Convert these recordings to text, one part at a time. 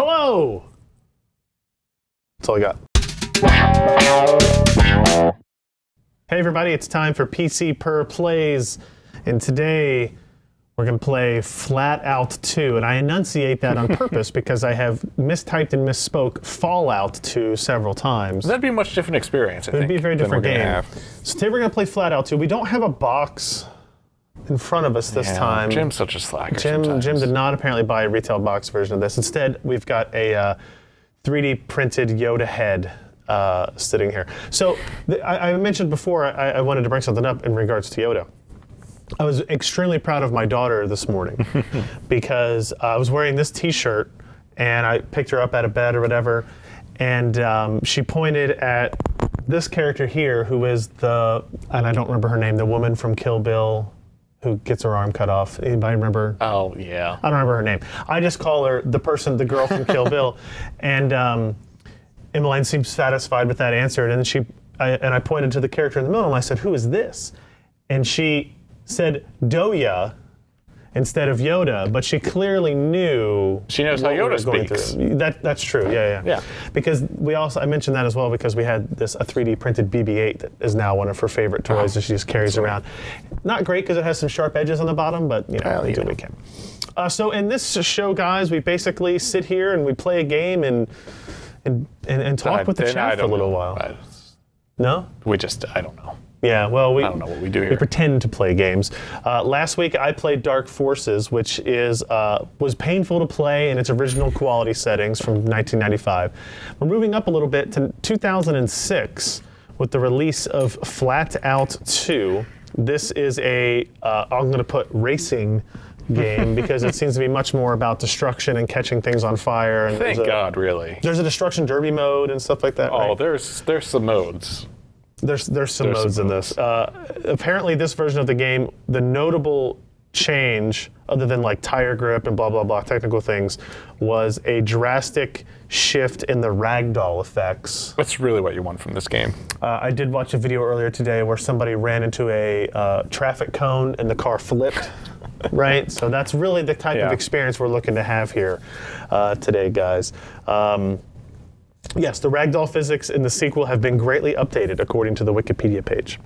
Hello! That's all I got. Hey everybody, it's time for PCPer Plays, and today we're going to play FlatOut 2, and I enunciate that on purpose because I have mistyped and misspoke Fallout 2 several times. That'd be a much different experience, I think. It'd be a very different game. So today we're going to play FlatOut 2. We don't have a box in front of us this time. Jim's such a slacker Jim did not apparently buy a retail box version of this. Instead, we've got a 3D printed Yoda head sitting here. So I mentioned before I wanted to bring something up in regards to Yoda. I was extremely proud of my daughter this morning because I was wearing this t-shirt and I picked her up out of bed or whatever, and she pointed at this character here who is and I don't remember her name, the woman from Kill Bill who gets her arm cut off. Anybody remember? Oh, yeah. I don't remember her name. I just call her the girl from Kill Bill. And Emmeline seemed satisfied with that answer. And I pointed to the character in the middle and I said, "Who is this?" And she said Doya instead of Yoda, but she clearly knew. She knows how Yoda speaks. That's true. Yeah. Because I mentioned that as well because we had a 3D printed BB-8 that is now one of her favorite toys that she just carries around. Not great because it has some sharp edges on the bottom, but we do what we can. So in this show, guys, we basically sit here and we play a game and talk with the chat for a little while. No? I don't know. Yeah, well, I don't know what we do here. We pretend to play games. Last week I played Dark Forces, which was painful to play in its original quality settings from 1995. We're moving up a little bit to 2006 with the release of FlatOut 2. This is I'm going to put racing game because it seems to be much more about destruction and catching things on fire. And Thank God, really. There's a destruction derby mode and stuff like that. Oh, right? there's some modes. There's some modes in this. Apparently, this version of the game, the notable change, other than like tire grip and blah, blah, blah, technical things, was a drastic shift in the ragdoll effects. That's really what you want from this game. I did watch a video earlier today where somebody ran into a traffic cone and the car flipped. Right? So that's really the type of experience we're looking to have here today, guys. Yes, the ragdoll physics in the sequel have been greatly updated, according to the Wikipedia page.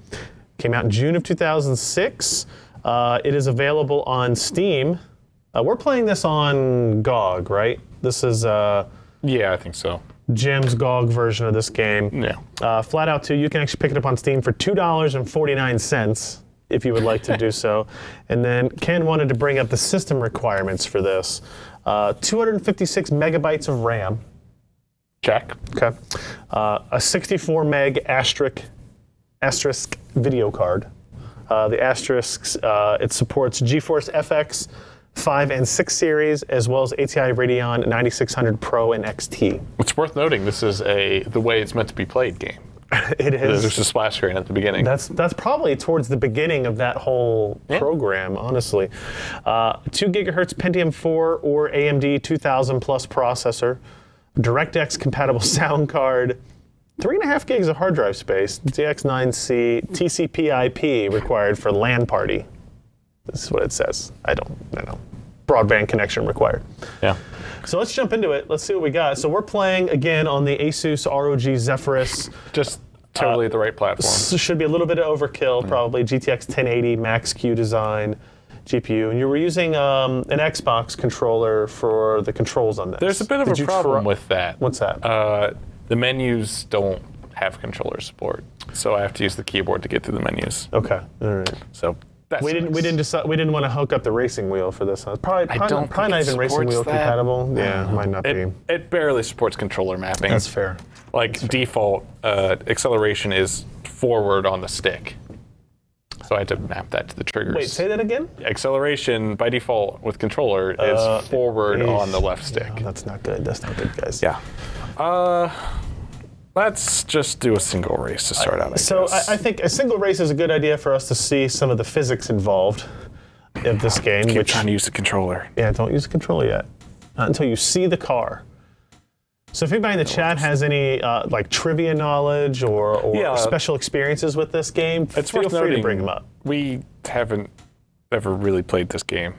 Came out in June of 2006. It is available on Steam. We're playing this on GOG, right? This is yeah, I think so. Jim's GOG version of this game. Yeah. FlatOut 2, you can actually pick it up on Steam for $2.49 if you would like to do so. And then Ken wanted to bring up the system requirements for this. 256 megabytes of RAM. Check. Okay. A 64 meg asterisk video card. The asterisks, it supports GeForce FX 5 and 6 series, as well as ATI Radeon 9600 Pro and XT. It's worth noting this is the way it's meant to be played game. It is. There's a splash screen at the beginning. That's probably towards the beginning of that whole program, honestly. 2 gigahertz Pentium 4 or AMD 2000 plus processor. DirectX compatible sound card, 3.5 gigs of hard drive space, DX9C, TCP/IP required for LAN party. This is what it says. I don't know. Broadband connection required. Yeah. So let's jump into it. Let's see what we got. So we're playing again on the Asus ROG Zephyrus. Just totally the right platform. Should be a little bit of overkill, probably. GTX 1080 Max-Q design. GPU, and you were using an Xbox controller for the controls on this. There's a bit of a problem with that. What's that? The menus don't have controller support, so I have to use the keyboard to get through the menus. Okay, all right. So that's we didn't want to hook up the racing wheel for this. Probably not even racing wheel compatible. Yeah, might not be. It barely supports controller mapping. That's fair. Like default, acceleration is forward on the stick. So I had to map that to the triggers. Wait, say that again? Acceleration, by default, with controller, is forward on the left stick. Yeah, that's not good. That's not good, guys. Yeah. Let's just do a single race to start out, I guess. I think a single race is a good idea for us to see some of the physics involved of this game. Keep trying to use the controller. Yeah, don't use the controller yet. Not until you see the car. So if anybody in the chat has any like trivia knowledge or special experiences with this game, feel free to bring them up. We haven't ever really played this game.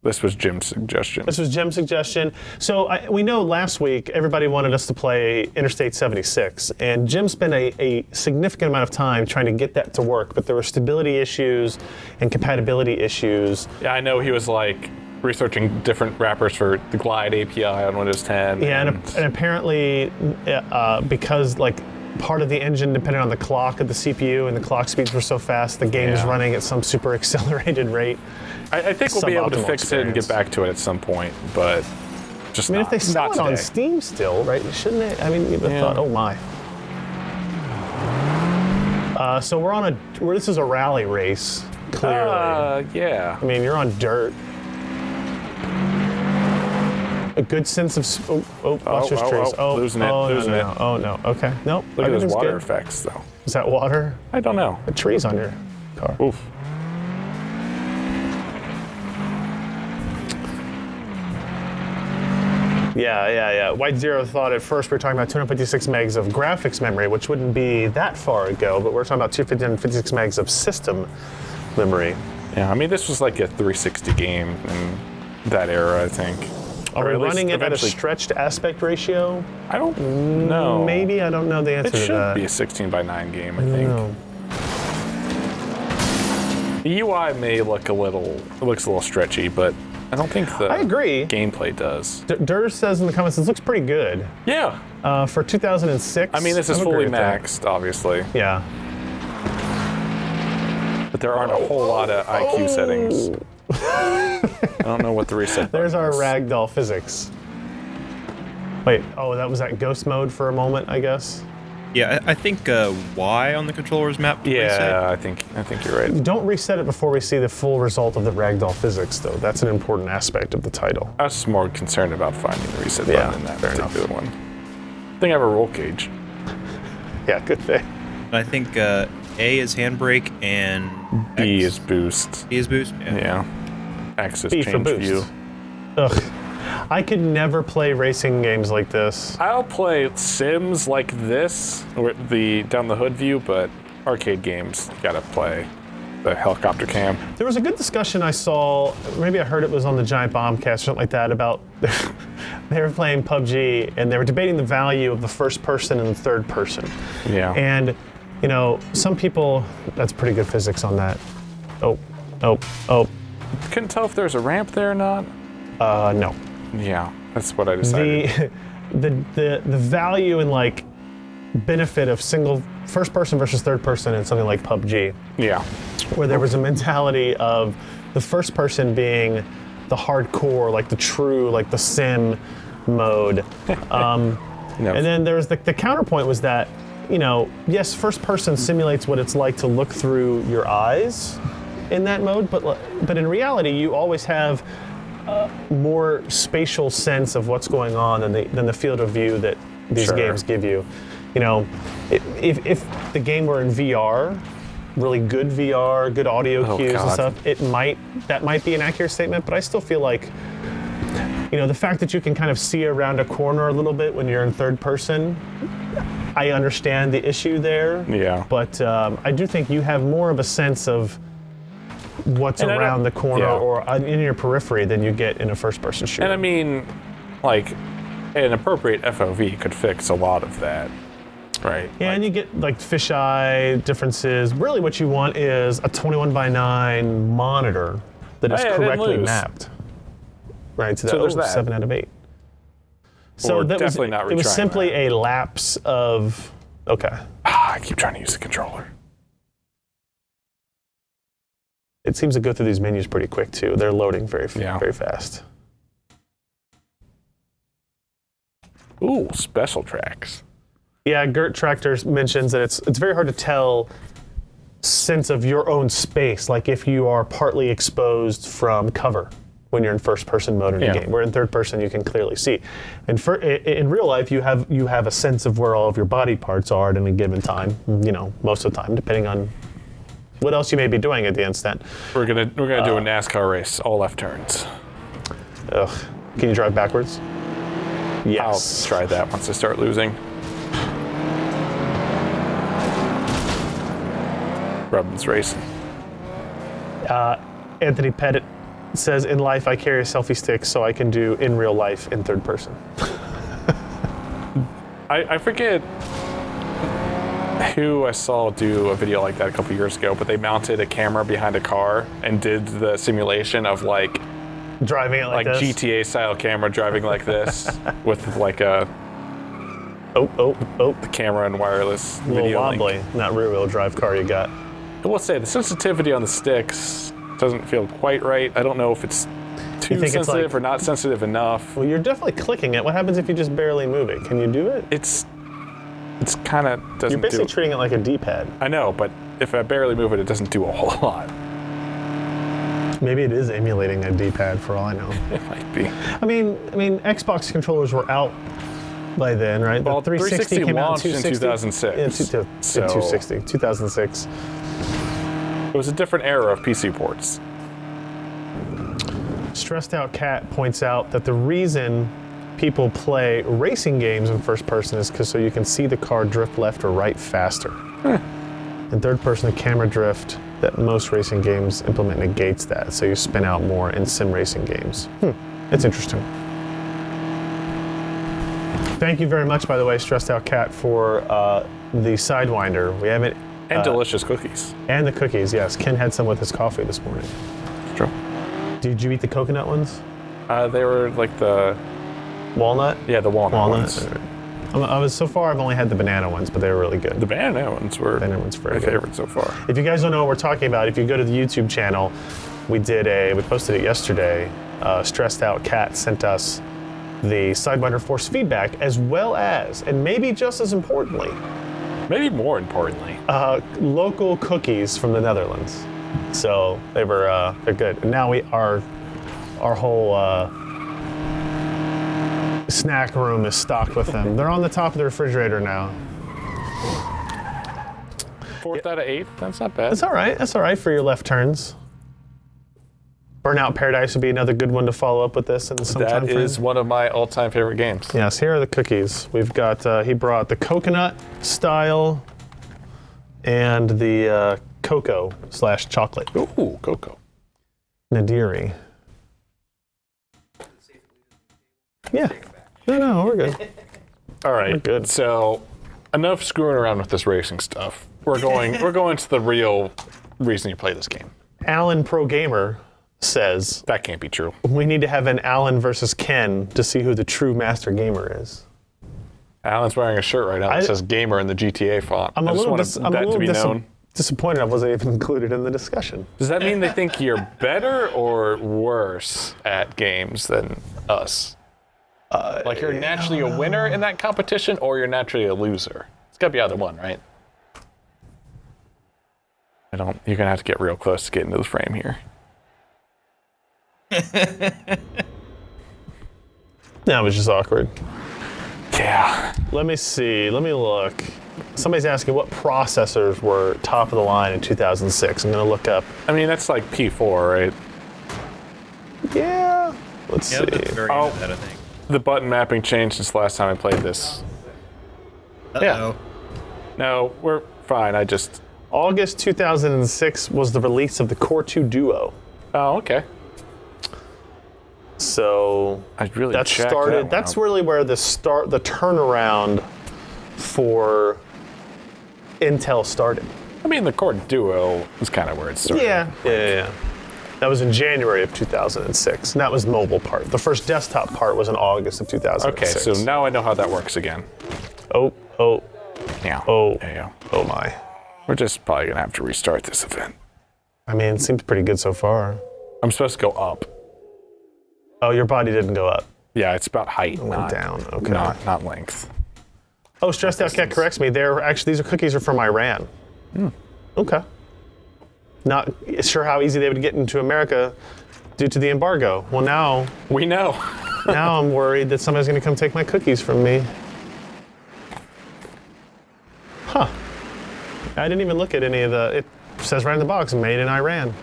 This was Jim's suggestion. This was Jim's suggestion. So we know last week everybody wanted us to play Interstate 76, and Jim spent a significant amount of time trying to get that to work, but there were stability issues and compatibility issues. Yeah, I know he was like researching different wrappers for the Glide API on Windows 10. Yeah, and apparently because like part of the engine depended on the clock of the CPU, and the clock speeds were so fast, the game was running at some super accelerated rate. I think we'll be able to fix it and get back to it at some point, but just if they sell it on Steam still, right? Shouldn't it? I mean, you'd have thought, oh my. So we're on this is a rally race, clearly. Yeah. I mean, you're on dirt. A good sense of watch those trees. Losing it. Oh no. Okay. Nope. Look at those water effects, though. Is that water? I don't know. The trees on your car. Oof. Yeah. White Zero thought at first we were talking about 256 megs of graphics memory, which wouldn't be that far ago, but we're talking about 256 megs of system memory. Yeah, I mean, this was like a 360 game in that era, I think. Are we running it at a stretched aspect ratio? I don't know. Maybe, I don't know the answer to that. It should be a 16:9 game, I think. No. The UI may look it looks a little stretchy, but I don't think the I agree. gameplay does. Dur says in the comments, this looks pretty good. Yeah. For 2006. I mean, this is fully maxed, obviously. Yeah. But there aren't a whole lot of IQ settings. I don't know what the reset button There's our is. ragdoll physics. Wait, that was that ghost mode for a moment, I guess? Yeah, I think Y on the controller's map. Yeah, I think you're right. Don't reset it before we see the full result of the ragdoll physics, though. That's an important aspect of the title. I was just more concerned about finding the reset button in that particular one. I think I have a roll cage. Yeah, good thing. I think A is handbrake and B X is boost. B is boost. Yeah. X is B for change boost. view. Ugh. I could never play racing games like this. I'll play Sims like this, or the down the hood view, but arcade games, you gotta play the helicopter cam. There was a good discussion I saw, maybe I heard it was on the Giant Bombcast or something like that, about they were playing PUBG and they were debating the value of the first person and the third person. Yeah. And, some people, that's pretty good physics on that. Oh. Couldn't tell if there's a ramp there or not. No. Yeah, that's what I decided. The value and like benefit of first person versus third person in something like PUBG. Yeah. Where there was a mentality of the first person being the hardcore, like the true, like the sim mode. And then there's the counterpoint was that, yes, first person simulates what it's like to look through your eyes in that mode, but in reality, you always have more spatial sense of what's going on than the field of view that these games give you. If the game were in VR, really good VR, good audio cues and stuff, that might be an accurate statement, but I still feel like, the fact that you can kind of see around a corner a little bit when you're in third person, I understand the issue there. Yeah. But I do think you have more of a sense of what's around the corner or in your periphery than you get in a first-person shooter. And I mean, like, an appropriate FOV could fix a lot of that, right? Yeah, and you get like fisheye differences. Really what you want is a 21:9 monitor that is correctly mapped. Right, so there's that. 7 out of 8. So that was, it was simply a lapse of, okay. I keep trying to use the controller. It seems to go through these menus pretty quick too. They're loading very fast. Ooh, special tracks. Yeah, Gert Tractors mentions that it's very hard to tell sense of your own space, like if you are partly exposed from cover when you're in first-person mode in a game. Where in third person you can clearly see. And in real life you have a sense of where all of your body parts are at any given time. Most of the time, depending on what else you may be doing at the instant. We're gonna do a NASCAR race, all left turns. Ugh. Can you drive backwards? Yes. I'll try that once I start losing. Robin's racing. Anthony Pettit says, in life, I carry a selfie stick so I can do in real life in third person. I forget who I saw do a video like that a couple years ago, but they mounted a camera behind a car and did the simulation of like Driving it like this? GTA style camera driving like this with like a the camera and wireless A little video wobbly, link. not rear wheel drive car you got. I will say the sensitivity on the sticks doesn't feel quite right. I don't know if it's too think it's sensitive like- or not sensitive enough. Well, you're definitely clicking it. What happens if you just barely move it? Can you do it? It's kind of doesn't You're basically do. treating it like a D-pad. I know, but if I barely move it, it doesn't do a whole lot. Maybe it is emulating a D-pad for all I know. It might be. I mean, Xbox controllers were out by then, right? Well, The 360 came out launched in 2006. Yeah, So- 260, 2006. It was a different era of PC ports. Stressed Out Cat points out that the reason people play racing games in first person is because so you can see the car drift left or right faster. In third person, the camera drift that most racing games implement negates that, so you spin out more in sim racing games. It's interesting. Thank you very much, by the way, Stressed Out Cat, for the Sidewinder. We haven't. And delicious cookies. And the cookies, yes. Ken had some with his coffee this morning. True. Did you eat the coconut ones? They were like the Walnut? the walnut ones. So far, I've only had the banana ones, but they were really good. The banana ones were Banana ones very my good. favorite so far. If you guys don't know what we're talking about, if you go to the YouTube channel, we posted it yesterday. Stressed Out Cat sent us the Sidewinder Force feedback, as well as, and maybe just as importantly, Maybe more importantly, local cookies from the Netherlands. So they're good. And now our whole snack room is stocked with them. They're on the top of the refrigerator now. 4th out of 8. That's not bad. That's all right. That's all right for your left turns. Burnout Paradise would be another good one to follow up with this in some time That frame. is one of my all-time favorite games. Yes, here are the cookies. We've got, he brought the coconut style and the cocoa / chocolate. Ooh, cocoa. Nadiri. Yeah. No, we're good. All right. We're good. So, enough screwing around with this racing stuff. We're going to the real reason you play this game. Alan Pro Gamer says That can't be true. we need to have an Alan versus Ken to see who the true master gamer is. Alan's wearing a shirt right now that says "gamer" in the GTA font. I'm I a just little, wanted dis- I'm a that little to be dis- known. disappointed I wasn't even included in the discussion. Does that mean they think you're better or worse at games than us? Like you're naturally a winner in that competition, or you're naturally a loser? It's got to be either one, right? You're gonna have to get real close to get into the frame here. That was just awkward. Yeah. Let me see. Let me look. Somebody's asking what processors were top of the line in 2006. I'm going to look up. I mean, that's like P4, right? Yeah. Let's Yeah, see. the very end of that, I think. The button mapping changed since the last time I played this. Uh-oh. No, we're fine. August 2006 was the release of the Core 2 Duo. Oh, okay. So I really that checked started. that one That's out. really where the turnaround for Intel started. I mean, the Core Duo is kind of where it started. Yeah. That was in January of 2006, and that was the mobile part. The first desktop part was in August of 2006. Okay, so now I know how that works again. Oh, Yeah. oh, There you go. oh my. We're just probably gonna have to restart this event. I mean, it seems pretty good so far. I'm supposed to go up. Oh, your body didn't go up. Yeah, it's about height, Went not down. Okay. not length. Oh, Stressed Out Cat corrects me. These cookies are from Iran. Okay. Not sure how easy they would get into America due to the embargo. Well, now We know. I'm worried that somebody's going to come take my cookies from me. Huh. I didn't even look at any of it says right in the box, made in Iran.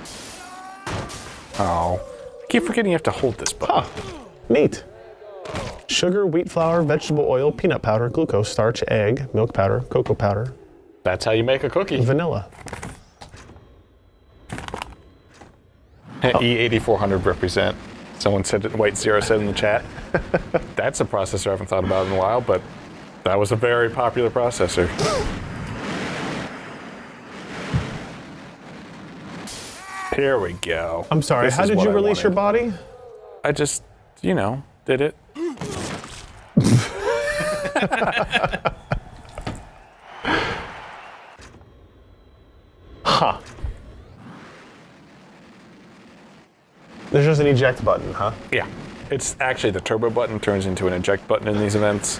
Oh. I keep forgetting you have to hold this button. Huh. Neat. Sugar, wheat flour, vegetable oil, peanut powder, glucose, starch, egg, milk powder, cocoa powder, That's how you make a cookie. vanilla. E8400 represent. Someone said it, White Zero said in the chat. That's a processor I haven't thought about in a while, but that was a very popular processor. Here we go. I'm sorry, how did you release your body? I just, you know, did it. Huh. There's just an eject button, huh? Yeah. It's actually the turbo button turns into an eject button in these events.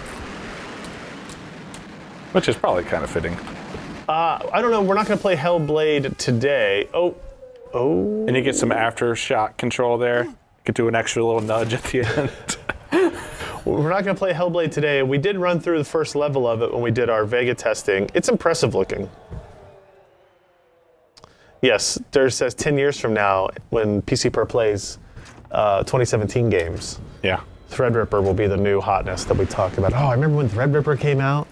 Which is probably kind of fitting. I don't know, we're not going to play Hellblade today. Oh. And you get some aftershock control there. You could do an extra little nudge at the end. We're not going to play Hellblade today. We did run through the first level of it when we did our Vega testing. It's impressive looking. Yes, there says 10 years from now, when PCPer plays 2017 games, Yeah. Threadripper will be the new hotness that we talked about. Oh, I remember when Threadripper came out?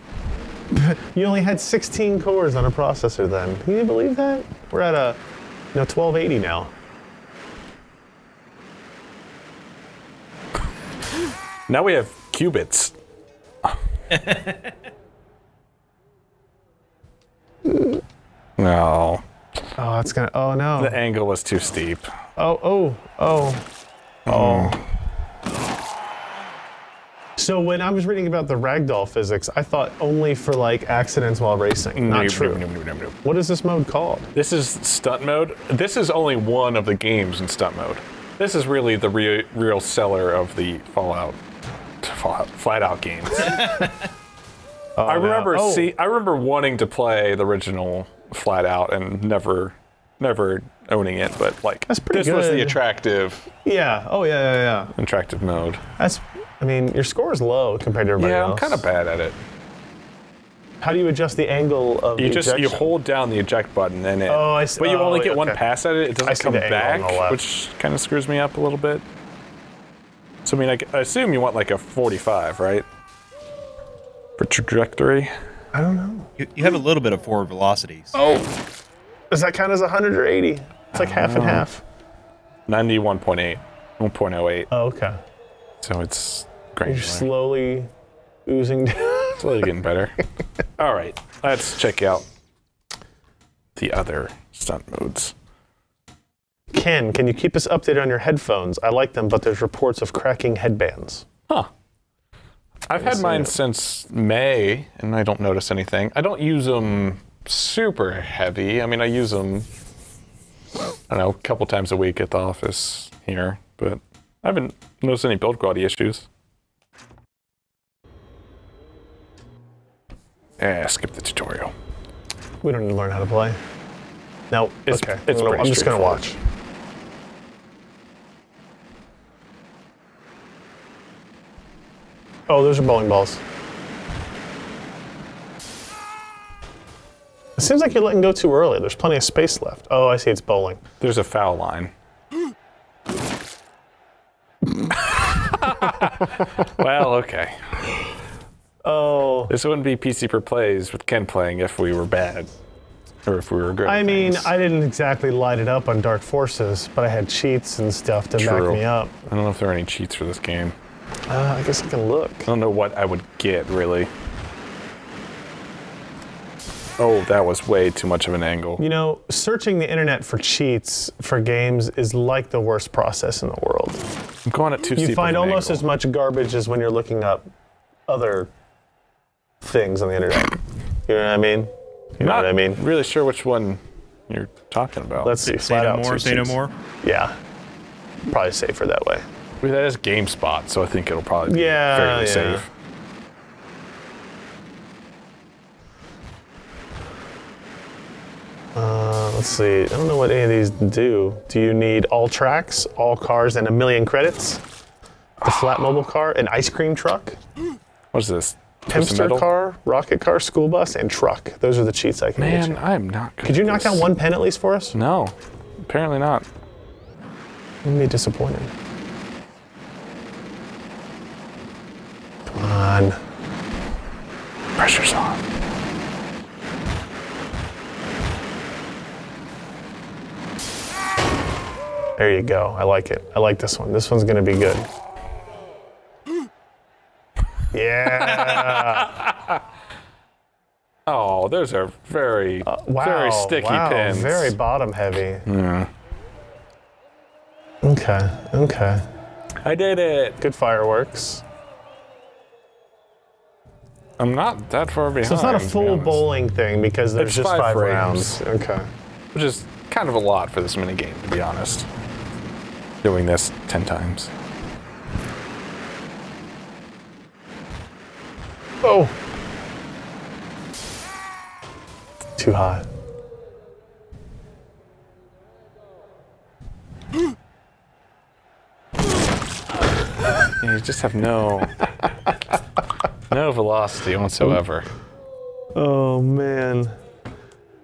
You only had 16 cores on a processor then. Can you believe that? We're at a 1280 now. Now we have qubits. No. Oh, it's gonna. Oh no. The angle was too steep. Oh. So when I was reading about the ragdoll physics, I thought only for like accidents while racing. Not true. No. What is this mode called? This is stunt mode. This is only one of the games in stunt mode. This is really the real seller of the FlatOut games. I remember wanting to play the original FlatOut and never owning it, but like That's pretty this was good. the attractive. Yeah. Oh yeah. Attractive mode. I mean, your score is low compared to everybody Yeah, else. I'm kind of bad at it. How do you adjust the angle of the ejection? You hold down the eject button and it. Oh, I see. But you only get one okay. pass at it. It I doesn't see come the angle on the back, left. which kind of screws me up a little bit. So I mean, I assume you want like a 45, right? For trajectory. I don't know. You have a little bit of forward velocity. Oh, does that count as 100 or 80? It's like half and half. 91.8, 1.08. Oh, okay. So it's You're great. slowly oozing down. Slowly getting better. All right, let's check out the other stunt modes. Ken, can you keep us updated on your headphones? I like them, but there's reports of cracking headbands. Huh. I've had mine since May, and I don't notice anything. I don't use them super heavy. I mean, I use them, I don't know, a couple times a week at the office here, but I haven't noticed any build quality issues. Skip the tutorial. We don't need to learn how to play. No, It's okay. pretty I'm just going to straightforward. watch. Oh, those are bowling balls. It seems like you're letting go too early. There's plenty of space left. Oh, I see. It's bowling. There's a foul line. Well, okay. Oh. This wouldn't be PCPer Plays with Ken playing if we were bad. Or if we were good. I at mean, things. I didn't exactly light it up on Dark Forces, but I had cheats and stuff to back me up. I don't know if there are any cheats for this game. I guess I can look. I don't know what I would get, really. Oh, that was way too much of an angle. You know, searching the internet for cheats for games is like the worst process in the world. I'm going at too steep. You find of an almost angle. as much garbage as when you're looking up other things on the internet. You know what I mean? You know what I mean? Really sure which one you're talking about. Let's see. Say no FlatOut more, say no more. Yeah. Probably safer that way. I mean, that is GameSpot, so I think it'll probably be fairly safe. Let's see. I don't know what any of these do. Do you need all tracks, all cars, and 1,000,000 credits? The flat mobile car, an ice cream truck, What's this? Tempster car, rocket car, school bus, and truck. Those are the cheats I can get Man, you. I'm not good Could you at knock this. down one pen at least for us? No, apparently not. I'm gonna be disappointed. Come on. Pressure's on. There you go. I like it. I like this one. This one's going to be good. Yeah. Oh, those are very, Wow. very sticky pins. Very bottom heavy. Yeah. Okay. Okay. I did it. Good fireworks. I'm not that far behind. So it's not a to be full honest. bowling thing because there's It's just 5 5 frames. rounds. Okay. Which is kind of a lot for this mini game, to be honest. Doing this 10 times. Oh. Too hot. You just have no velocity whatsoever. Oh man.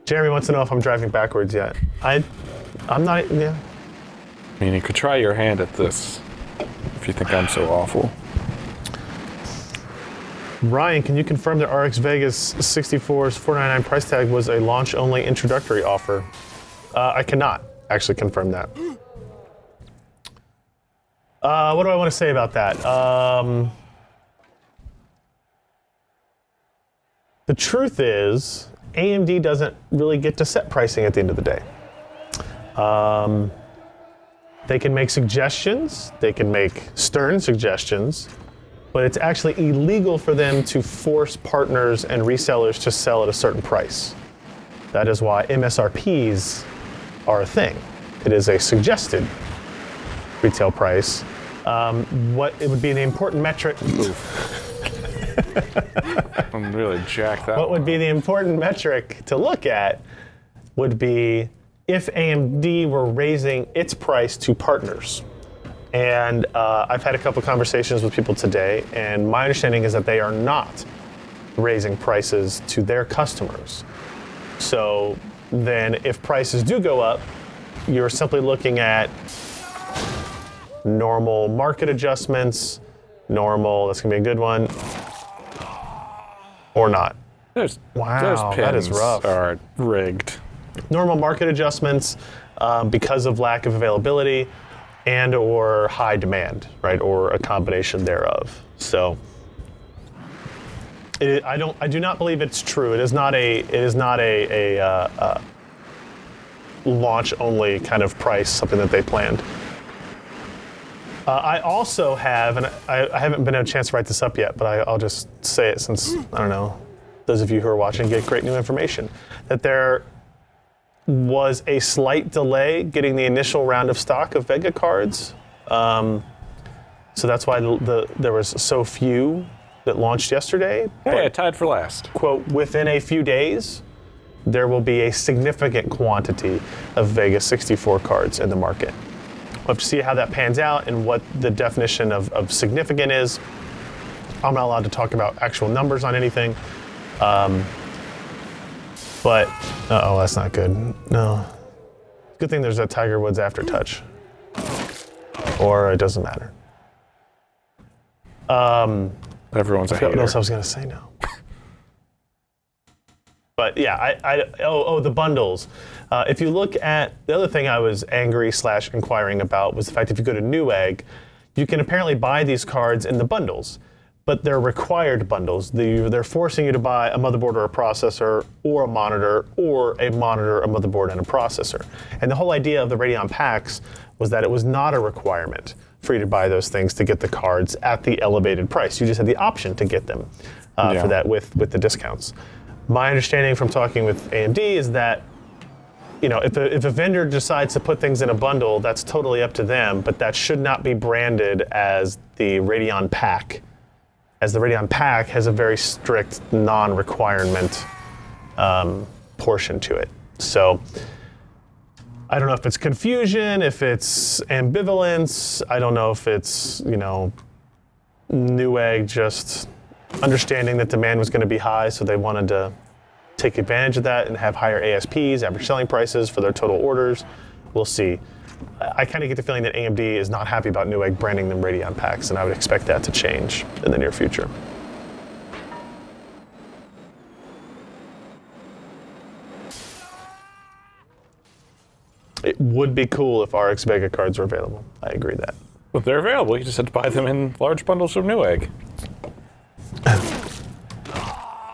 Jeremy wants to know if I'm driving backwards yet. I'm not. Yeah. I mean, you could try your hand at this if you think I'm so awful. Ryan, can you confirm that RX Vegas 64's $499 price tag was a launch-only introductory offer? I cannot actually confirm that. What do I want to say about that? The truth is, AMD doesn't really get to set pricing at the end of the day. They can make suggestions, they can make stern suggestions, but it's actually illegal for them to force partners and resellers to sell at a certain price. That is why MSRPs are a thing. It is a suggested retail price. What it would be the important metric. I'm really jacked that. What would be the important metric to look at would be if AMD were raising its price to partners. And I've had a couple conversations with people today, and my understanding is that they are not raising prices to their customers. So then if prices do go up, you're simply looking at normal market adjustments, that's gonna be a good one, or not. Those Wow, pins that is rough. are rigged. Normal market adjustments because of lack of availability and or high demand, right, or a combination thereof. So I do not believe it's true. It is not a launch only kind of price, something that they planned. I also have, and I haven't been a chance to write this up yet, but I'll just say it since, I don't know, those of you who are watching get great new information, that there was a slight delay getting the initial round of stock of Vega cards. So that's why there was so few that launched yesterday. Hey, I tied for last. Quote, within a few days, there will be a significant quantity of Vega 64 cards in the market. We'll have to see how that pans out and what the definition of significant is. I'm not allowed to talk about actual numbers on anything. But, uh-oh, that's not good. No. Good thing there's a Tiger Woods aftertouch. Or it doesn't matter. Everyone's a I forgot hater. what else I was going to say now. But yeah, the bundles. If you look at, the other thing I was angry / inquiring about was the fact if you go to Newegg, you can apparently buy these cards in the bundles, but they're required bundles. They're forcing you to buy a motherboard or a processor or a monitor, a motherboard, and a processor. And the whole idea of the Radeon packs was that it was not a requirement for you to buy those things to get the cards at the elevated price. You just had the option to get them for that with the discounts. My understanding from talking with AMD is that, you know, if a vendor decides to put things in a bundle, that's totally up to them, but that should not be branded as the Radeon pack, as the Radeon pack has a very strict non-requirement portion to it. So I don't know if it's confusion, if it's ambivalence, I don't know if it's, you know, Newegg just understanding that demand was going to be high, so they wanted to take advantage of that and have higher ASPs, average selling prices, for their total orders. We'll see. I kind of get the feeling that AMD is not happy about Newegg branding them Radeon packs, and I would expect that to change in the near future. it would be cool if RX Vega cards were available. I agree that. But they're available. You just have to buy them in large bundles from Newegg.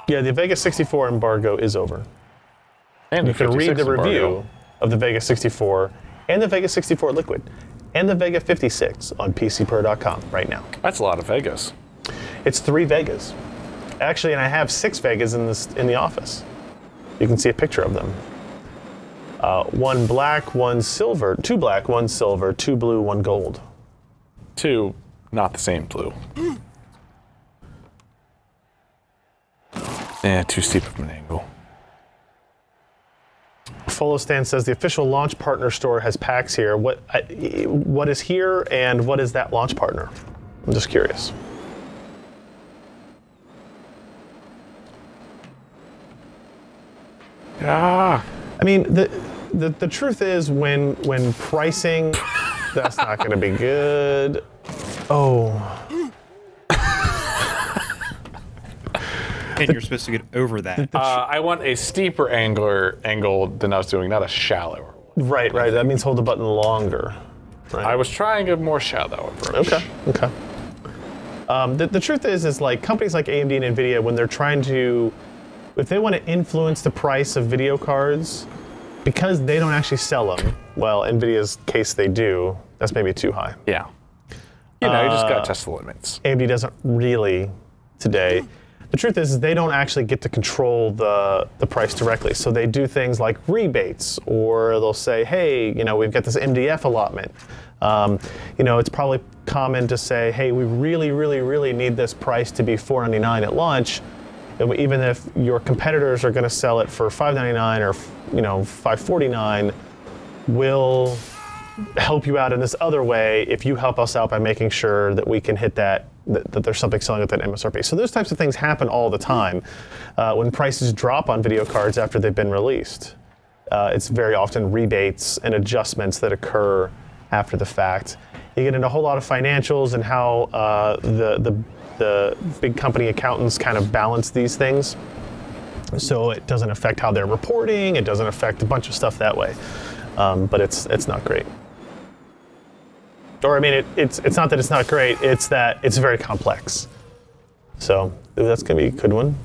Yeah, the Vega 64 embargo is over. And You can read the embargo. review of the Vega 64 and the Vega 64 Liquid and the Vega 56 on PCPer.com right now. That's a lot of Vegas. It's 3 Vegas. Actually, and I have 6 Vegas in the office. You can see a picture of them. 1 black, 1 silver, 2 black, 1 silver, 2 blue, 1 gold. 2, not the same blue. Yeah, too steep of an angle. Follow Stand says the official launch partner store has packs here. What is here and what is that launch partner? I'm just curious. Ah. I mean, the truth is when pricing, that's not going to be good. Oh. And you're supposed to get over that. I want a steeper angle than I was doing, not a shallower one. Right. That means hold the button longer. Right? I was trying a more shallow approach. Okay. The truth is like companies like AMD and NVIDIA, when they're trying to, if they want to influence the price of video cards, because they don't actually sell them, well, NVIDIA's case they do, that's maybe too high. Yeah. You know, you just got to test the limits. AMD doesn't really today. The truth is they don't actually get to control the price directly. So they do things like rebates, or they'll say, hey, we've got this MDF allotment. It's probably common to say, hey, we really, really, really need this price to be $4.99 at launch. And even if your competitors are going to sell it for $5.99 or $5.49, we'll help you out in this other way if you help us out by making sure that we can hit that there's something selling at that MSRP. So those types of things happen all the time when prices drop on video cards after they've been released. It's very often rebates and adjustments that occur after the fact. You get into a whole lot of financials and how the big company accountants kind of balance these things. So it doesn't affect how they're reporting. It doesn't affect a bunch of stuff that way. But it's not great. Or I mean, it's not that it's not great. It's that it's very complex. So that's gonna be a good one.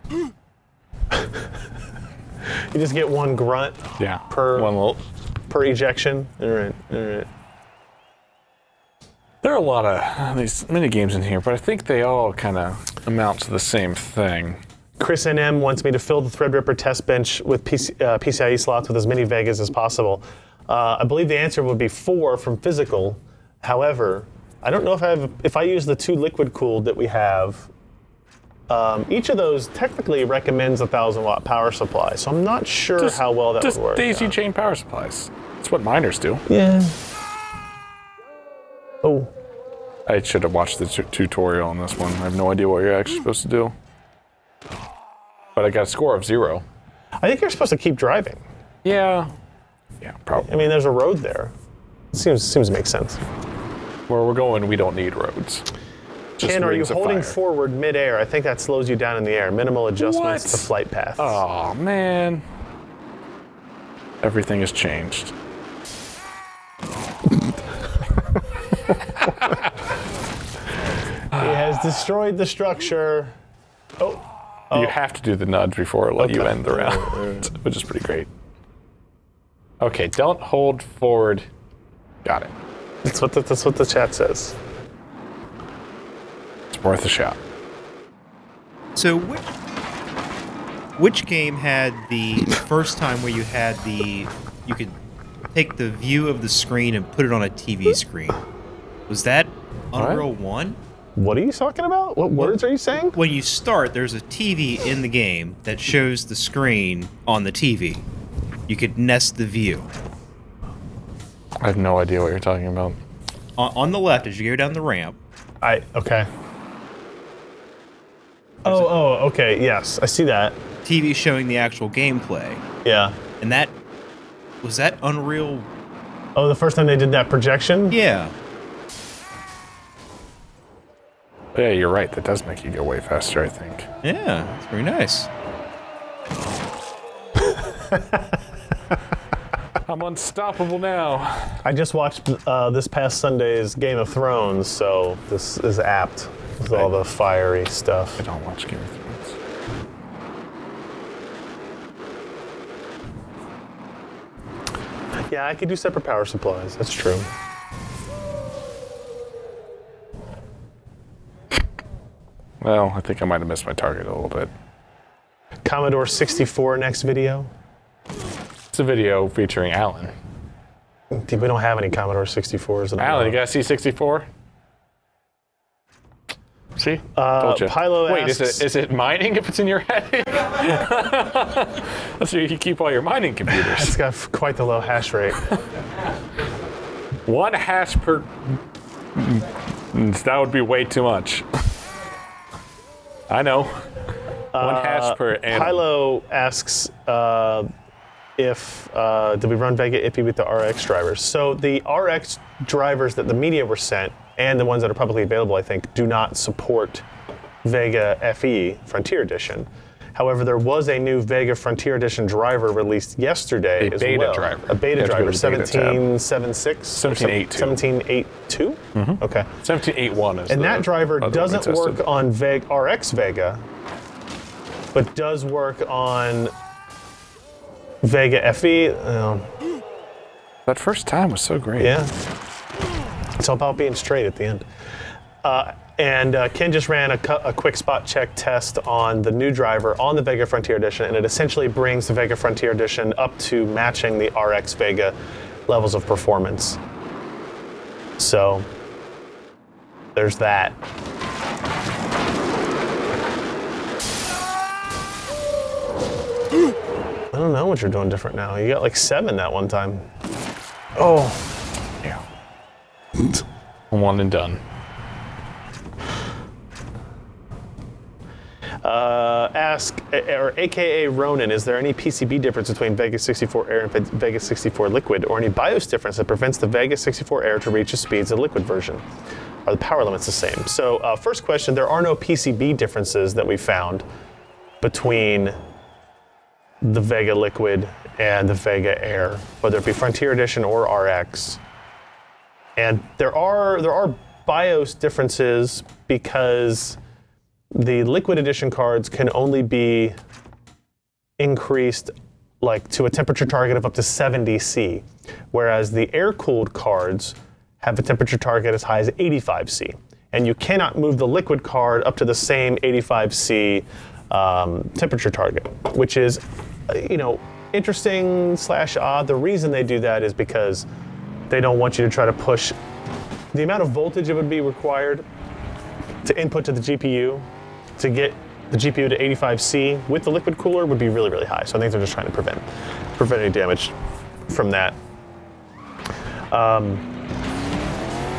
You just get one grunt. Yeah. Per ejection. All right. There are a lot of these mini games in here, but I think they all kind of amount to the same thing. Chris NM wants me to fill the Threadripper test bench with PCIe slots with as many Vegas as possible. I believe the answer would be 4 from physical. However, I don't know if I use the 2 liquid cooled that we have. Each of those technically recommends a 1,000-watt power supply, so I'm not sure how well that would work. Just daisy chain power supplies. That's what miners do. Yeah. Oh. I should have watched the tutorial on this one. I have no idea what you're actually supposed to do. But I got a score of 0. I think you're supposed to keep driving. Yeah. Yeah, probably. I mean, there's a road there. Seems to make sense. Where we're going, we don't need roads. Just Ken, are you rings of holding fire. forward mid-air? I think that slows you down in the air. Minimal adjustments What? to flight paths. Oh, man. Everything has changed. He has destroyed the structure. Oh. You have to do the nudge before it let you end the round, which is pretty great. Okay, don't hold forward. Got it. That's what the chat says. It's worth a shot. So which game had the first time where you could take the view of the screen and put it on a TV screen? Was that Unreal 1? What are you talking about? What words are you saying? When you start, there's a TV in the game that shows the screen on the TV. You could nest the view. I have no idea what you're talking about. On the left, as you go down the ramp. Okay. Okay, yes, I see that. TV showing the actual gameplay. Yeah. And was that Unreal? Oh, the first time they did that projection? Yeah. Yeah, you're right. That does make you go way faster, I think. Yeah, it's very nice. I'm unstoppable now. I just watched this past Sunday's Game of Thrones, so this is apt with all the fiery stuff. I don't watch Game of Thrones. Yeah, I could do separate power supplies. That's true. Well, I think I might have missed my target a little bit. Commodore 64 next video. It's a video featuring Alan. We don't have any Commodore 64s. Alan, you got a C64? See? Told you. Pilo Wait, asks, is it mining if it's in your head? That's where you keep all your mining computers. It's got quite the low hash rate. 1 hash per... That would be way too much. I know. 1 hash per annum. Pilo asks if did we run Vega IPI with the RX drivers? So the RX drivers that the media were sent and the ones that are publicly available, I think, do not support Vega FE Frontier Edition. However, there was a new Vega Frontier Edition driver released yesterday as beta well. driver. A beta You have to go driver, to the beta tab. 17.76? 17.82. 17.82? Mm-hmm. Okay. 17.81 is And that driver doesn't work on RX Vega, but does work on Vega FE. That first time was so great. Yeah. It's all about being straight at the end. And Ken just ran a quick spot check test on the new driver on the Vega Frontier Edition, and it essentially brings the Vega Frontier Edition up to matching the RX Vega levels of performance. So there's that. I don't know what you're doing different now. You got like 7 that one time. Oh. Yeah. One and done. AKA Ronan, is there any PCB difference between Vega 64 Air and Vega 64 Liquid, or any BIOS difference that prevents the Vega 64 Air to reach the speeds of the Liquid version? Are the power limits the same? So first question, there are no PCB differences that we found between the Vega Liquid and the Vega Air, whether it be Frontier Edition or RX. And there are BIOS differences because the Liquid Edition cards can only be increased like to a temperature target of up to 70 C, whereas the air-cooled cards have a temperature target as high as 85 C. And you cannot move the Liquid card up to the same 85 C temperature target, which is, interesting / odd. The reason they do that is because they don't want you to try to push the amount of voltage it would be required to input to the GPU to get the GPU to 85 C with the liquid cooler would be really, really high. So I think they're just trying to prevent any damage from that.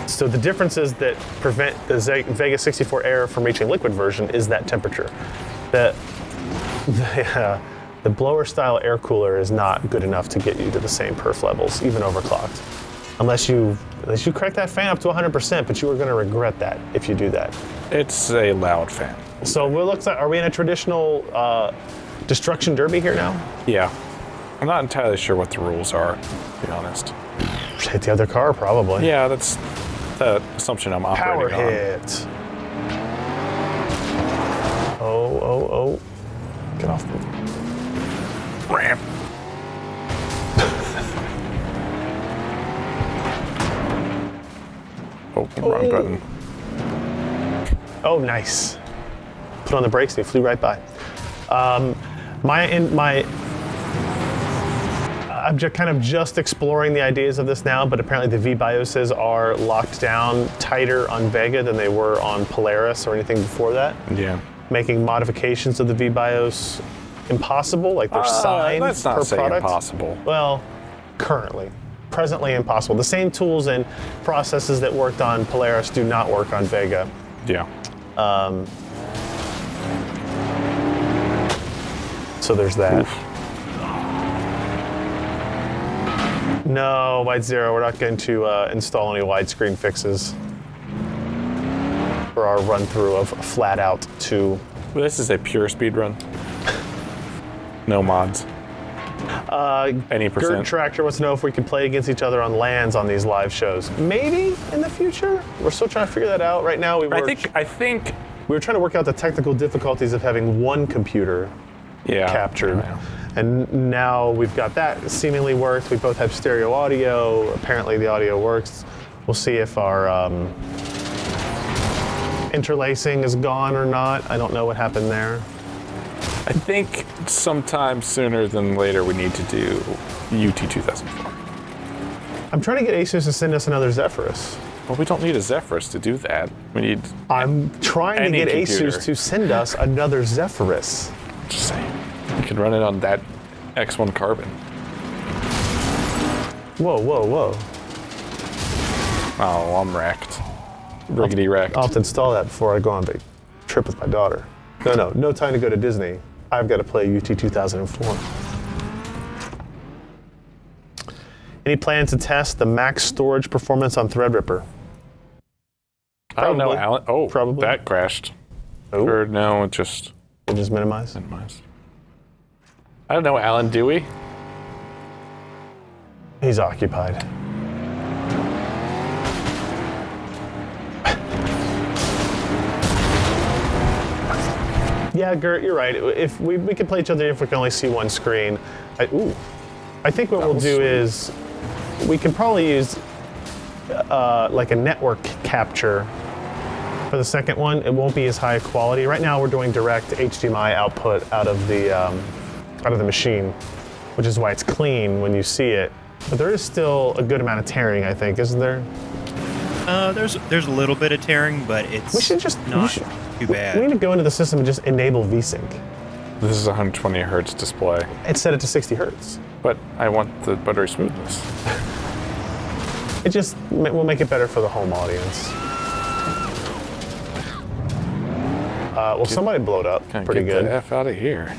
So the differences that prevent the Vega 64 Air from reaching liquid version is that temperature. The blower style air cooler is not good enough to get you to the same perf levels, even overclocked. Unless you crank that fan up to 100%, but you are going to regret that if you do that. It's a loud fan. So what looks like, are we in a traditional destruction derby here now? Yeah. I'm not entirely sure what the rules are, to be honest. Hit the other car, probably. Yeah, that's the assumption I'm operating Power hit. Oh. Get off the ramp. Oh, wrong button. Oh, nice. Put on the brakes and he flew right by. I'm just exploring the ideas of this now, but apparently the VBIOSes are locked down tighter on Vega than they were on Polaris or anything before that. Yeah. Making modifications of the VBIOS impossible, like they're signed let's not per say product. impossible. Well, presently impossible. The same tools and processes that worked on Polaris do not work on Vega. Yeah. So there's that. Oof. No, White Zero, we're not going to install any widescreen fixes for our run through of FlatOut 2. Well, this is a pure speed run. No mods. Any Gert percent. Tractor wants to know if we can play against each other on LANs on these live shows. Maybe in the future. We're still trying to figure that out. Right now, I think. we were trying to work out the technical difficulties of having one computer Yeah. captured. Yeah. And now we've got that seemingly worked. We both have stereo audio. Apparently the audio works. We'll see if our interlacing is gone or not. I don't know what happened there. I think sometime sooner than later we need to do UT 2004. I'm trying to get Asus to send us another Zephyrus. Well, we don't need a Zephyrus to do that. We need. I'm trying to Any get computer. Asus to send us another Zephyrus. Just saying. You can run it on that X1 Carbon. Whoa, whoa, whoa. Oh, I'm wrecked. Riggedy wrecked. I'll have to install that before I go on a trip with my daughter. No time to go to Disney. I've got to play UT 2004. Any plans to test the max storage performance on Threadripper? I don't know, Probably. Alan. Oh, Probably. that crashed. Oh, Or no, it just we'll just minimize. minimized. I don't know, Alan. Do we? He's occupied. Yeah, Gert, you're right. If we could play each other if we can only see one screen. I think what we'll was do sweet. is we can probably use like a network capture for the second one. It won't be as high quality. Right now we're doing direct HDMI output out of the machine, which is why it's clean when you see it. But there is still a good amount of tearing, I think, isn't there? There's a little bit of tearing, but it's We should just too bad. We need to go into the system and just enable VSync This is a 120 hertz display, and set it to 60 hertz. but I want the buttery smoothness. It just will make it better for the home audience. Well, somebody blowed up Can't pretty get good. the F out of here.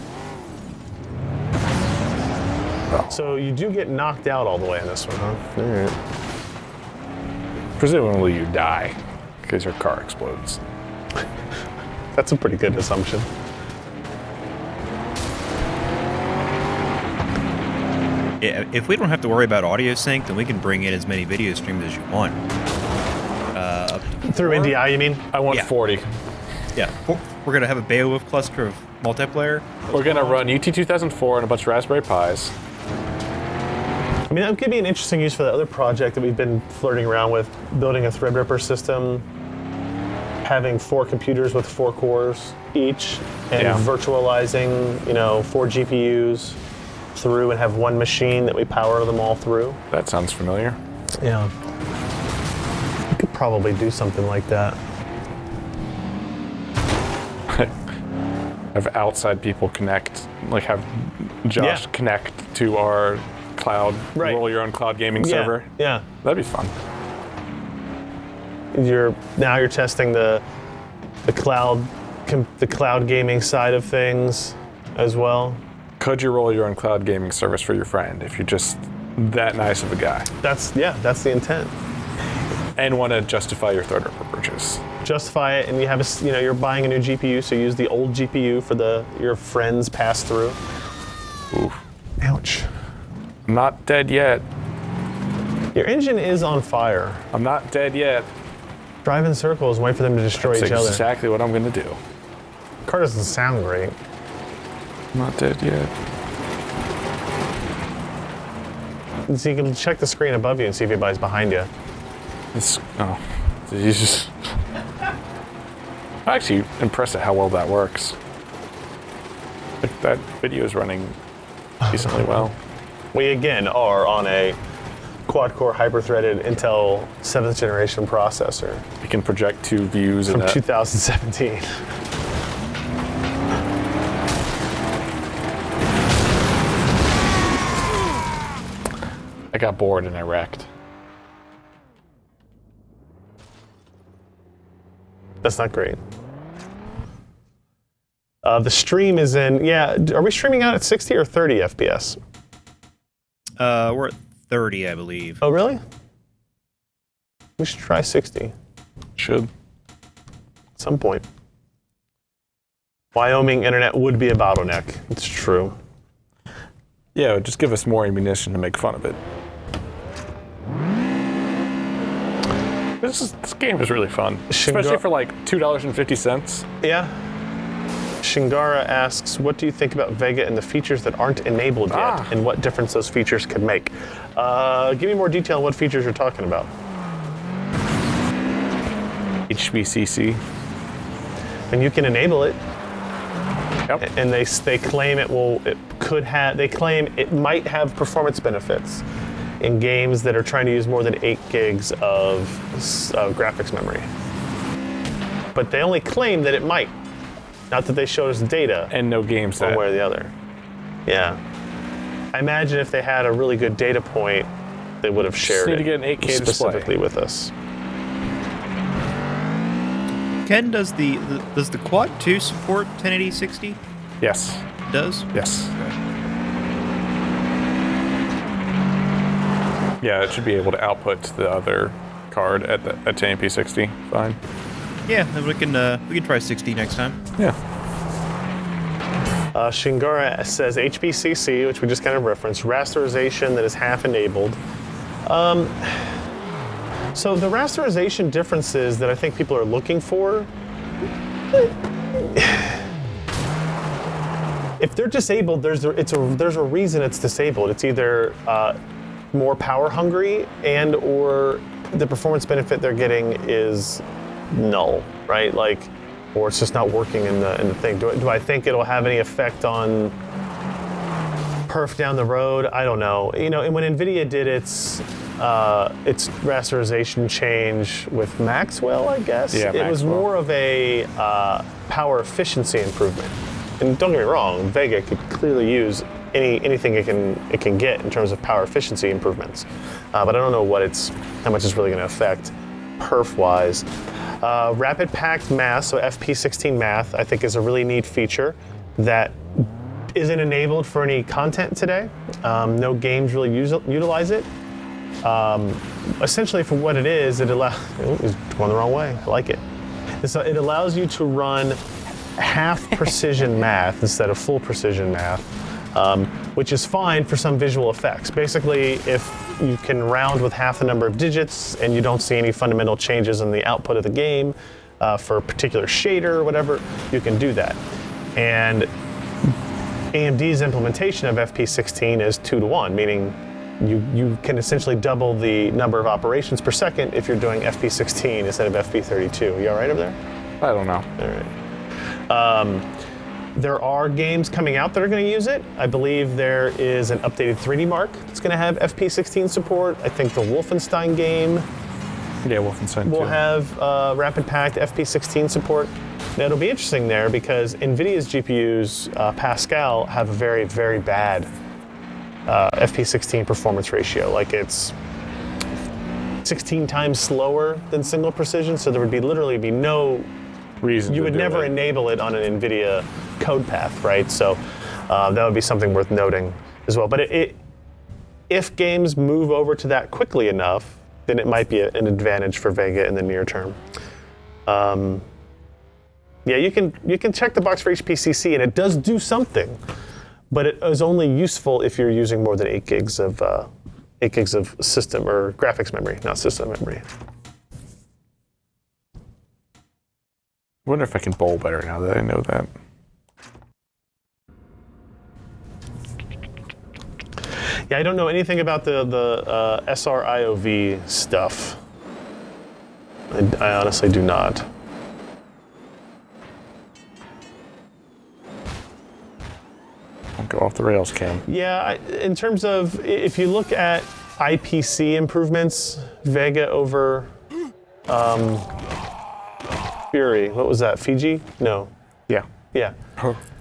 So you do get knocked out all the way in this one, huh? All right. Presumably you die because your car explodes. That's a pretty good assumption. Yeah, if we don't have to worry about audio sync, then we can bring in as many video streams as you want. Through NDI, you mean? I want Yeah. 40. Yeah, we're gonna have a Beowulf cluster of multiplayer. We're gonna run UT 2004 and a bunch of Raspberry Pis. I mean, that could be an interesting use for the other project that we've been flirting around with, building a Threadripper system, having 4 computers with 4 cores each, and Yeah. virtualizing, 4 GPUs through and have one machine that we power them all through. That sounds familiar. Yeah. We could probably do something like that. Have outside people connect, like have Josh Yeah. connect to our cloud, Right. roll your own cloud gaming server. Yeah. That'd be fun. Now you're testing the cloud gaming side of things as well. Could you roll your own cloud gaming service for your friend if you're just that nice of a guy That's the intent. and want to justify your Threadripper purchase? Justify it, and you have you're buying a new GPU, so use the old GPU for your friend's pass through. Oof. Ouch. I'm not dead yet. Your engine is on fire. I'm not dead yet. Drive in circles, wait for them to destroy That's each other. exactly what I'm gonna do. Car doesn't sound great. I'm not dead yet. So you can check the screen above you and see if anybody's behind you. Jesus. I'm actually impressed at how well that works. Like that video is running decently well. We again are on a quad-core hyper-threaded Intel 7th generation processor You can project 2 views in from that. 2017. I got bored and I wrecked. That's not great. The stream is in, are we streaming out at 60 or 30 FPS? We're at 30, I believe. Oh, really? We should try 60 at Should. some point. Wyoming internet would be a bottleneck. It's true. Yeah, just give us more ammunition to make fun of it. This game is really fun, especially for like $2.50. Yeah. Shingara asks, what do you think about Vega and the features that aren't enabled yet, and what difference those features could make? Give me more detail on what features you're talking about. HBCC. And you can enable it. Yep. And they claim they claim it might have performance benefits in games that are trying to use more than 8 gigs of graphics memory. But they only claim that it might. Not that they showed us data. And no game set. One way or the other. Yeah. I imagine if they had a really good data point, they would have shared need it to get an 8K specifically display with us. Ken, does the Quad 2 support 1080 60? Yes. It does? Yes. Yeah, it should be able to output the other card at 1080p 60. Fine. Yeah, then we can try 60 next time. Yeah. Shingara says HBCC, which we just kind of referenced, rasterization that is half enabled. So the rasterization differences that I think people are looking for, if they're disabled, there's a reason it's disabled. It's either more power hungry or the performance benefit they're getting is null, right? Like, or it's just not working in the thing. Do I think it'll have any effect on perf down the road? I don't know. You know, and when NVIDIA did its rasterization change with Maxwell, I guess, it was more of a power efficiency improvement. And don't get me wrong, Vega could clearly use anything it can get in terms of power efficiency improvements. But I don't know how much it's really going to affect perf-wise. Rapid packed math, so FP16 math, I think is a really neat feature that isn't enabled for any content today. No games really utilize it. Essentially, for what it is, it's going the wrong way. I like it. So it allows you to run half precision math instead of full precision math, which is fine for some visual effects. Basically, if you can round with half the number of digits and you don't see any fundamental changes in the output of the game for a particular shader or whatever, you can do that. And AMD's implementation of FP16 is 2-to-1, meaning you can essentially double the number of operations per second if you're doing FP16 instead of FP32. You all right over there? I don't know. All right. There are games coming out that are going to use it. I believe there is an updated 3D Mark that's going to have FP16 support. I think the Wolfenstein game will have rapid packed FP16 support. Now it'll be interesting there because NVIDIA's GPUs, Pascal, have a very, very bad FP16 performance ratio. Like it's 16 times slower than single precision, so there would literally be no reason. You would never enable it on an NVIDIA code path, right? So that would be something worth noting as well. But if games move over to that quickly enough, then it might be an advantage for Vega in the near term. Yeah, you can check the box for HPCC, and it does do something, but it is only useful if you're using more than 8 gigs of system or graphics memory, not system memory. I wonder if I can bowl better now that I know that. Yeah, I don't know anything about the SRIOV stuff. I honestly do not. Don't go off the rails, Cam. Yeah, in terms of, if you look at IPC improvements, Vega over Fury, what was that, Fiji? No. Yeah. Yeah.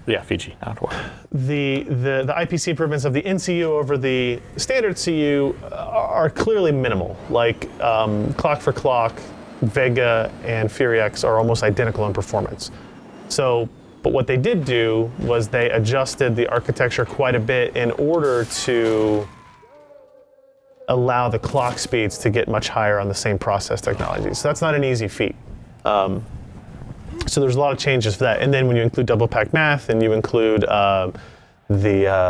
Yeah, Fiji, not Hawaii. The IPC improvements of the NCU over the standard CU are clearly minimal. Like clock for clock, Vega and Fury X are almost identical in performance. So, but what they did do was they adjusted the architecture quite a bit in order to allow the clock speeds to get much higher on the same process technology. So that's not an easy feat. So there's a lot of changes for that. And then when you include double pack math and you include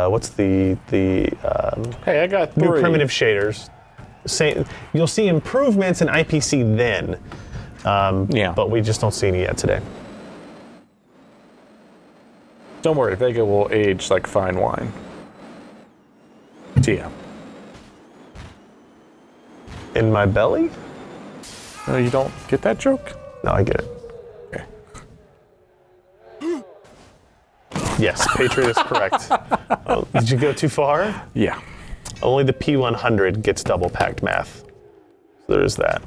what's the Hey, I got new 3. primitive shaders. You'll see improvements in IPC then, but we just don't see any yet today. Don't worry, Vega will age like fine wine. TM. In my belly? No, you don't get that joke? No, I get it. Okay. Yes, Patriot is correct. Oh, did you go too far? Yeah. Only the P100 gets double packed math. So there is that.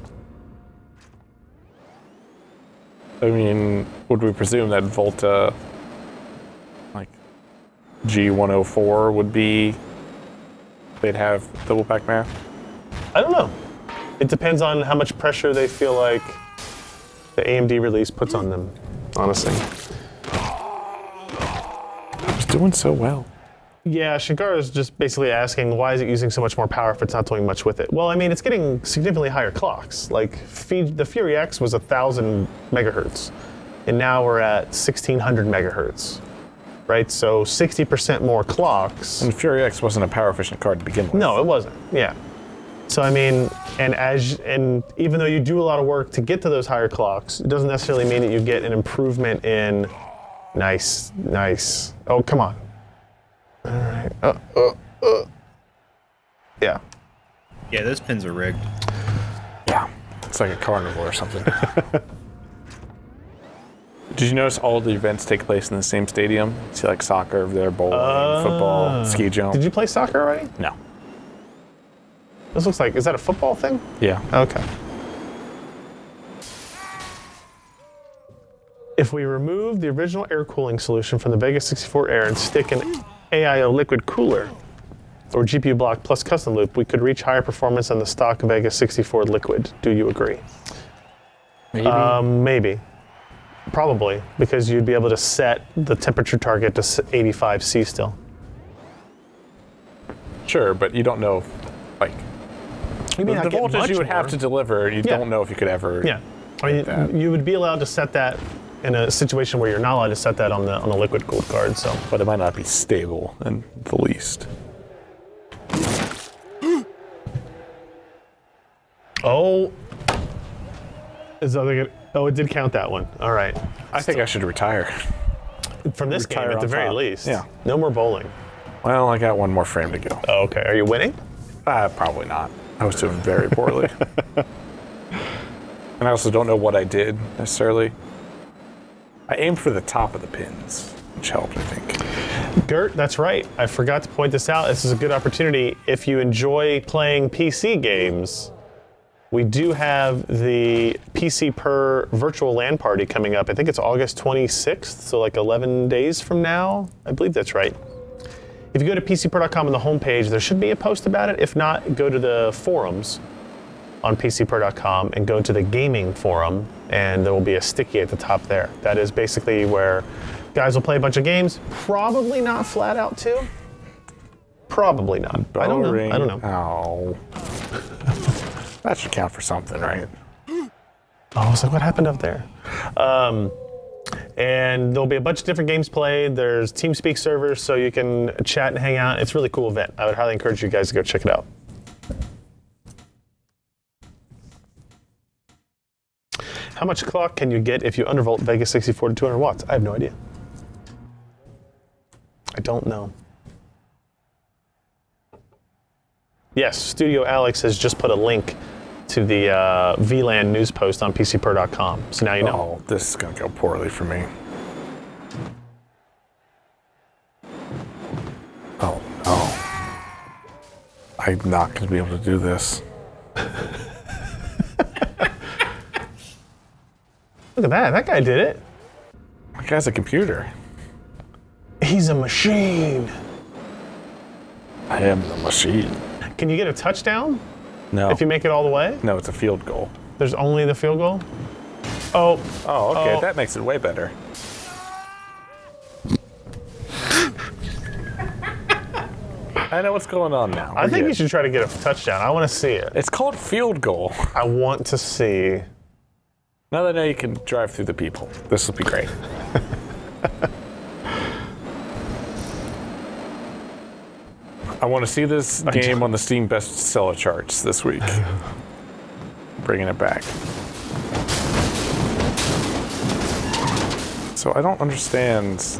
I mean, would we presume that Volta, like G104 would be, they'd have double pack math? I don't know. It depends on how much pressure they feel like the AMD release puts on them, honestly. It's doing so well. Yeah, Shinkar is just basically asking, why is it using so much more power if it's not doing much with it? Well, I mean, it's getting significantly higher clocks. Like, the Fury X was 1,000 megahertz, and now we're at 1,600 megahertz, right? So 60% more clocks. And Fury X wasn't a power efficient card to begin with. No, it wasn't, yeah. So, I mean, and even though you do a lot of work to get to those higher clocks, it doesn't necessarily mean that you get an improvement in, nice. Oh, come on. All right. Yeah. Yeah, those pins are rigged. Yeah. It's like a carnival or something. Did you notice all the events take place in the same stadium? See, like soccer over there, bowling, football, ski jump. Did you play soccer already? No. This looks like, is that a football thing? Yeah. Okay. If we remove the original air cooling solution from the Vega 64 Air and stick an AIO liquid cooler or GPU block plus custom loop, we could reach higher performance than the stock Vega 64 liquid. Do you agree? Maybe. Maybe. Probably, because you'd be able to set the temperature target to 85 C still. Sure, but you don't know, like, You may the not get voltage much you would more. have to deliver, you don't know if you could ever. Yeah. I mean, that. you would be allowed to set that in a situation where you're not allowed to set that on the liquid cooled card, so. But it might not be stable in the least. Oh. Is that good? Oh, it did count that one. All right. I think I should retire. From this game, Retire at the on very top. least. Yeah. No more bowling. Well, I got one more frame to go. Oh, okay. Are you winning? Probably not. I was doing very poorly. And I also don't know what I did necessarily. I aimed for the top of the pins, which helped, I think. Gert, that's right. I forgot to point this out. This is a good opportunity. If you enjoy playing PC games, we do have the PCPer virtual LAN party coming up. I think it's August 26th, so like 11 days from now. I believe that's right. If you go to PCPer.com on the homepage, there should be a post about it. If not, go to the forums on PCPer.com and go to the gaming forum, and there will be a sticky at the top there. That is basically where guys will play a bunch of games. Probably not FlatOut 2. Probably not. I don't know. Oh. That should count for something, right? Oh, I was like, what happened up there? And there'll be a bunch of different games played. There's TeamSpeak servers, so you can chat and hang out. It's a really cool event. I would highly encourage you guys to go check it out. How much clock can you get if you undervolt Vega 64 to 200 watts? I have no idea. I don't know. Yes, Studio Alex has just put a link to the VLAN news post on PCPer.com. So now you know. Oh, this is going to go poorly for me. Oh, no. I'm not going to be able to do this. Look at that. That guy did it. That guy's a computer. He's a machine. I am the machine. Can you get a touchdown No. if you make it all the way? No, it's a field goal. There's only the field goal? Oh. Oh, okay. Oh. That makes it way better. I know what's going on now. I think you should try to get a touchdown. I want to see it. It's called field goal. I want to see. Now that I know you can drive through the people, this will be great. I want to see this game on the Steam bestseller charts this week. Bringing it back. So I don't understand.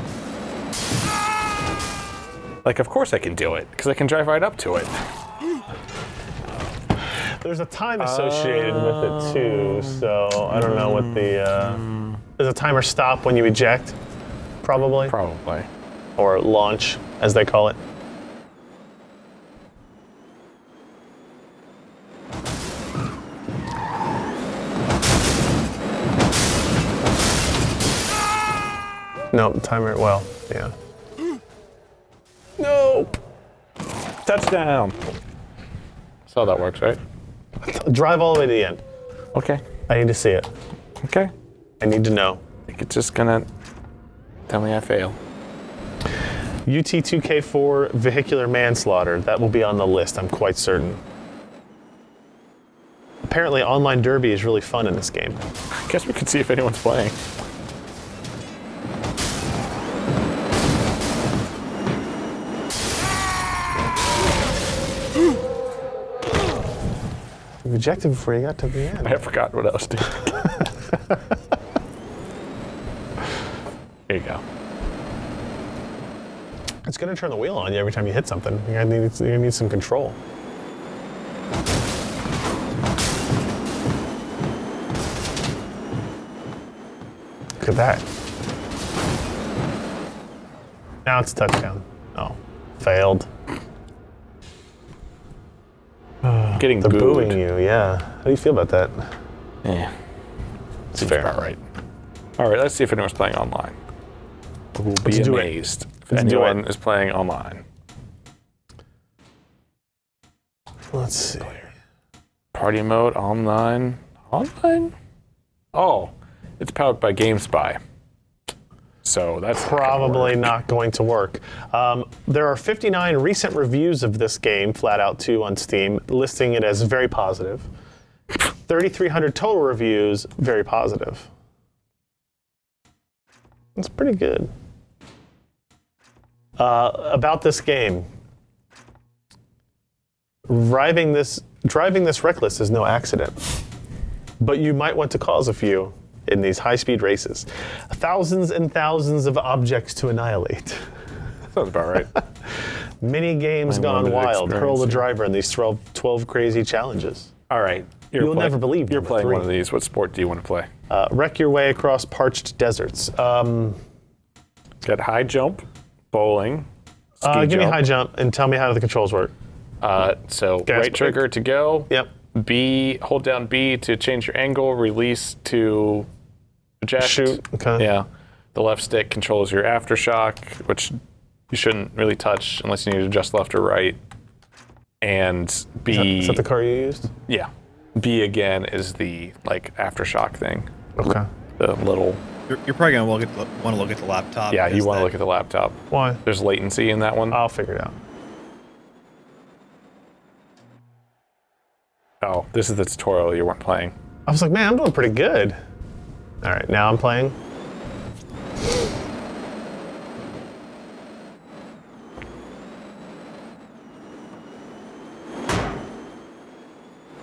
Like, of course I can do it, because I can drive right up to it. There's a time associated with it too, so I don't know what the. There's a timer stop when you eject, probably. Probably. Or launch, as they call it. Nope, timer, well, yeah. Nope. Touchdown. That's how that works, right? Drive all the way to the end. Okay. I need to see it. Okay. I need to know. I think it's just gonna tell me I fail. UT2K4 vehicular manslaughter. That will be on the list, I'm quite certain. Apparently, online derby is really fun in this game. I guess we could see if anyone's playing. You ejected before you got to the end. I forgot what I was doing. Here you go. It's going to turn the wheel on you every time you hit something. You're going to need some control. Look at that. Now it's a touchdown. Oh, failed. Getting They're booed. booing you, yeah. How do you feel about that? Yeah. It's Seems fair. about right. All right, let's see if anyone's playing online. We'll be Let's do it. amazed if Let's do anyone it. is playing online. Let's see. Party mode, online. Online? Oh, it's powered by GameSpy. So that's Probably not going to work. There are 59 recent reviews of this game, FlatOut 2 on Steam, listing it as very positive. 3,300 total reviews, very positive. That's pretty good. About this game. Driving this reckless is no accident, but you might want to cause a few in these high-speed races. Thousands and thousands of objects to annihilate. Sounds about right. Mini-games gone limited wild. Hurl the experience, yeah. driver in these 12 crazy challenges. All right. You'll never believe You're number playing 3. one of these. What sport do you want to play? Wreck your way across parched deserts. It's got high jump, bowling, ski Give me jump. high jump and tell me how the controls work. So Gas right trigger to go. Yep. B, hold down B to change your angle. Release to eject. Shoot. Okay. Yeah. The left stick controls your aftershock, which you shouldn't really touch unless you need to adjust left or right. And B. Is that the car you used? Yeah. B again is the like aftershock thing. Okay. The little. You're probably gonna want to look at the laptop. Yeah, you because want to that- look at the laptop. Why? There's latency in that one. I'll figure it out. Oh, this is the tutorial you weren't playing. I was like, man, I'm doing pretty good. All right, now I'm playing.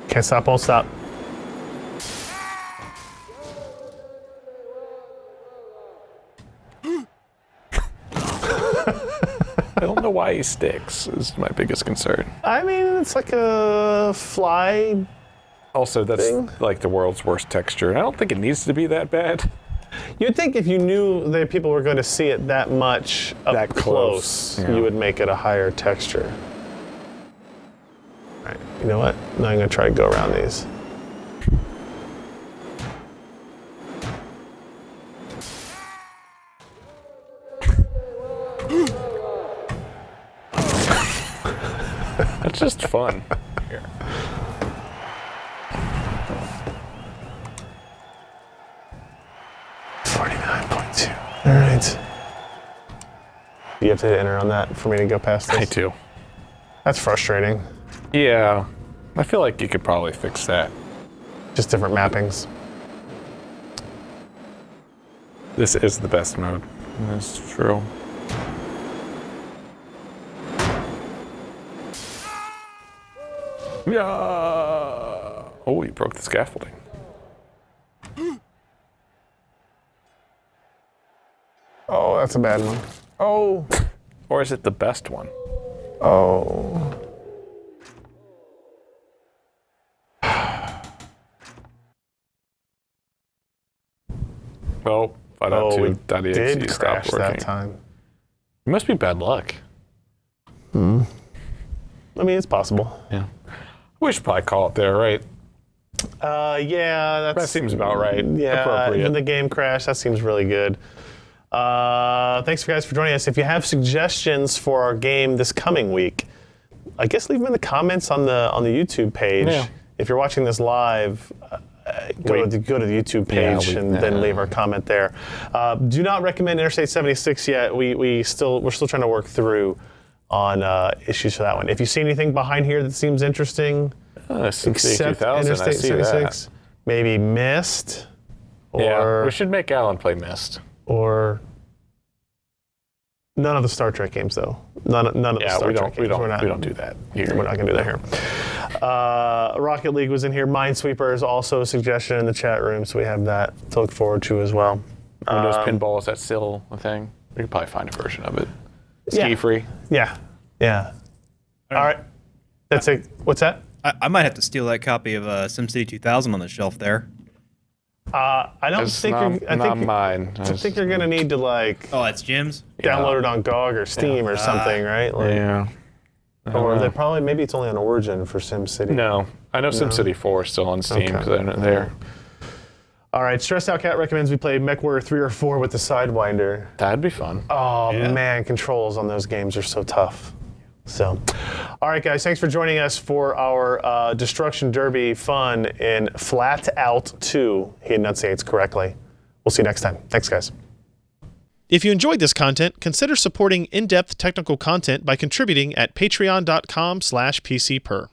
Can't stop, won't stop. I don't know why he sticks, is my biggest concern. I mean, it's like a fly. Also, that's Thing. like the world's worst texture, and I don't think it needs to be that bad. You'd think if you knew that people were going to see it that much up That close, yeah. you would make it a higher texture. All right, you know what? Now I'm going to try to go around these. It's just fun. Here. $49.2. All right. You have to hit enter on that for me to go past this. I do. That's frustrating. Yeah, I feel like you could probably fix that. Just different mappings. This is the best mode. That's true. Yeah. Oh, you broke the scaffolding. Oh, that's a bad one. Oh. Or is it the best one? Oh. Well, Oh, we FlatOut2.exe did crash stopped working. that time. It must be bad luck. I mean, it's possible. Yeah. We should probably call it there, right? Yeah, That seems about right. Yeah, Appropriate. when the game crashed, that seems really good. Thanks, guys, for joining us. If you have suggestions for our game this coming week, I guess leave them in the comments on the YouTube page. Yeah. If you're watching this live, go to the YouTube page and then leave our comment there. Do not recommend Interstate 76 yet. We're still trying to work through on issues for that one. If you see anything behind here that seems interesting, except Interstate 76, maybe Mist, or Yeah, we should make Alan play Mist. or none of the Star Trek games though. None of the Star Trek games. We don't do that here. We're not gonna do that here. Rocket League was in here. Minesweeper is also a suggestion in the chat room, so we have that to look forward to as well. Windows Pinball, is that still a thing? We could probably find a version of it. Yeah. Ski free. Yeah. All right. That's it. What's that? I might have to steal that copy of SimCity 2000 on the shelf there. I don't It's think not mine. I think you're gonna need to like Oh, that's Jim's? download it on GOG or Steam or something, right? Like, Yeah. or they probably maybe it's only on Origin for SimCity. No, I know SimCity 4 is still on Steam because they're there. All right, Stressed Out Cat recommends we play MechWarrior 3 or 4 with the Sidewinder. That'd be fun. Oh Yeah. man, controls on those games are so tough. So, all right, guys, thanks for joining us for our Destruction Derby fun in FlatOut 2. He enunciates correctly. We'll see you next time. Thanks, guys. If you enjoyed this content, consider supporting in-depth technical content by contributing at patreon.com/PCPer.